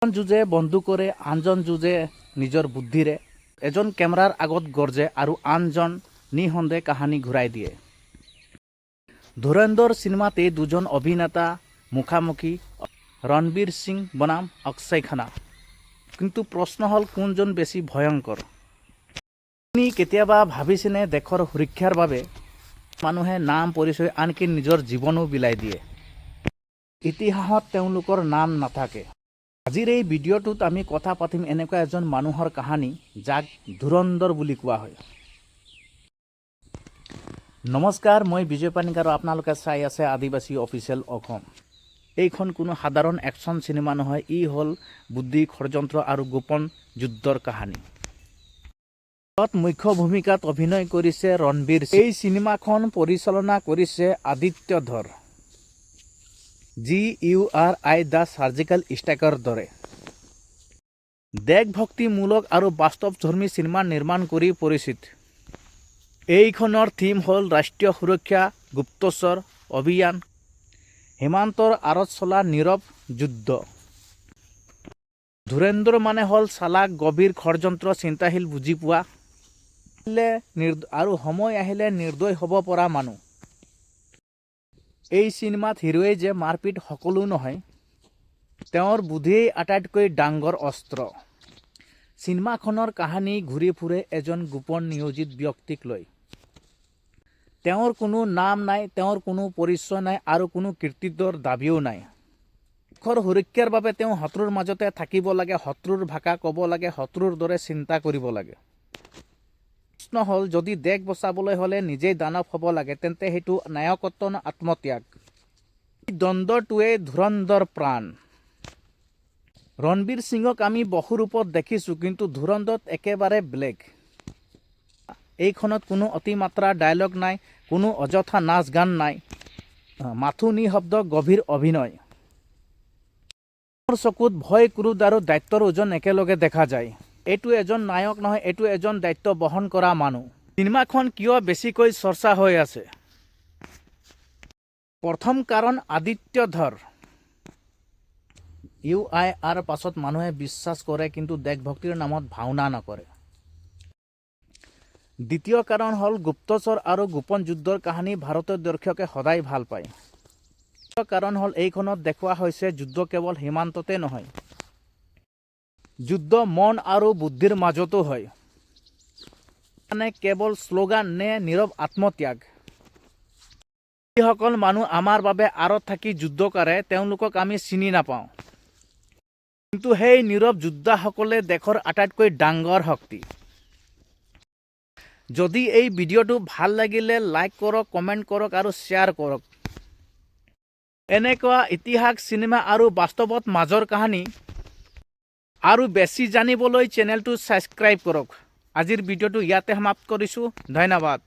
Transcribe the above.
এজন যুঁজে বন্দুকৰে আনজন যুঁজে নিজৰ বুদ্ধিৰে এজন কেমেৰাৰ আগত গৰ্জে আৰু আনজন নিঃসন্দেহে কাহিনী ঘূৰাই দিয়ে। ধুৰন্ধৰ চিনেমাতে দুজন অভিনেতা মুখামুখি, ৰণবীৰ সিং বনাম অক্ষয় খান্না। কিন্তু প্ৰশ্ন হ'ল কোনজন বেছি ভয়ংকৰ? আপুনি কেতিয়াবা ভাবিছেনে দেশৰ সুৰক্ষাৰ বাবে মানুহে নাম পৰিচয় আনকি নিজৰ জীৱনো বিলাই দিয়ে? ইতিহাসত তেওঁলোকৰ নাম নাথাকে। আজিৰ এই ভিডিঅ'টোত আমি কথা পাতিম এনেকুৱা এজন মানুহৰ কাহিনী যাক ধুৰন্ধৰ বুলি কোৱা হয়। নমস্কাৰ, মই বিজয় পানিক আৰু আপোনালোকে চাই আছে আদিবাসী অফিচিয়েল অসম। এইখন কোনো সাধাৰণ একশ্যন চিনেমা নহয়, ই হ'ল বুদ্ধি, ষড়যন্ত্ৰ আৰু গোপন যুদ্ধৰ কাহিনী। মুখ্য ভূমিকাত অভিনয় কৰিছে ৰণবীৰ সিং। এই চিনেমাখন পৰিচালনা কৰিছে আদিত্য ধৰ, GURI দ্য চাৰ্জিকেল ষ্ট্ৰাইকৰ দৰে দেশভক্তিমূলক আৰু বাস্তৱধৰ্মী চিনেমা নিৰ্মাণ কৰি পৰিচিত। এইখনৰ থিম হ'ল ৰাষ্ট্ৰীয় সুৰক্ষা, গুপ্তচৰ অভিযান, সীমান্তৰ আঁৰত চলা নীৰৱ যুদ্ধ। ধুৰন্ধৰ মানে হ'ল চালাক, গভীৰ ষড়যন্ত্ৰ, চিন্তাশীল, বুজি পোৱা আৰু সময় আহিলে নিৰ্দয় হ'ব পৰা মানুহ। এই চিনেমাত হিৰোৱে যে মাৰপিট সকলো নহয়, তেওঁৰ বুদ্ধিয়েই আটাইতকৈ ডাঙৰ অস্ত্ৰ। চিনেমাখনৰ কাহিনী ঘূৰি ফুৰে এজন গোপন নিয়োজিত ব্যক্তিক লৈ। তেওঁৰ কোনো নাম নাই, তেওঁৰ কোনো পৰিচয় নাই আৰু কোনো কৃতিত্বৰ দাবীও নাই। দেশৰ সুৰক্ষাৰ বাবে তেওঁ শত্ৰুৰ মাজতে থাকিব লাগে, শত্ৰুৰ ভাষা ক'ব লাগে, শত্ৰুৰ দৰে চিন্তা কৰিব লাগে। প্ৰশ্ন হ'ল, যদি দেশ বচাবলৈ হ'লে নিজেই দানৱ হ'ব লাগে, তেন্তে সেইটো নায়কত্ব নে আত্মত্যাগ? এই দ্বন্দ্বটোৱে ধুৰন্ধৰ প্ৰাণ। ৰণবীৰ সিঙক আমি বহু ৰূপত দেখিছোঁ, কিন্তু ধুৰন্ধৰত একেবাৰে বেলেগ। এইখনত কোনো অতিমাত্ৰা ডায়লগ নাই, কোনো অযথা নাচ গান নাই, মাথো নিঃশব্দ গভীৰ অভিনয়। চকুত ভয়, ক্ৰোধ আৰু দায়িত্বৰ ওজন একেলগে দেখা যায়। এইটো এজন নায়ক নহয়, এইটো এজন দায়িত্ব বহন কৰা মানুহ। চিনেমাখন কিয় বেছিকৈ চৰ্চা হৈ আছে? প্ৰথম কাৰণ আদিত্য ধৰ। UIৰ পাছত মানুহে বিশ্বাস কৰে, কিন্তু দেশভক্তিৰ নামত ভাওনা নকৰে। দ্বিতীয় কাৰণ হ'ল গুপ্তচৰ আৰু গোপন যুদ্ধৰ কাহিনী ভাৰতীয় দৰ্শকে সদায় ভাল পায়। তৃতীয় কাৰণ হ'ল এইখনত দেখুওৱা হৈছে যুদ্ধ কেৱল সীমান্ততে নহয়, যুদ্ধ মন আৰু বুদ্ধিৰ মাজতো হয়। মানে কেৱল শ্লোগান নে নীৰৱ আত্মত্যাগ? যিসকল মানুহ আমাৰ বাবে আঁৰত থাকি যুদ্ধ কৰে, তেওঁলোকক আমি চিনি নাপাওঁ, কিন্তু সেই নীৰৱ যোদ্ধাসকলে দেশৰ আটাইতকৈ ডাঙৰ শক্তি। যদি এই ভিডিঅ'টো ভাল লাগিলে লাইক কৰক, কমেণ্ট কৰক আৰু শ্বেয়াৰ কৰক। এনেকুৱা ইতিহাস, চিনেমা আৰু বাস্তৱত মাজৰ কাহিনী আৰু বেছি জানিবলৈ চেনেলটো ছাবস্ক্ৰাইব কৰক। আজিৰ ভিডিঅ'টো ইয়াতে সমাপ্ত কৰিছোঁ। ধন্যবাদ।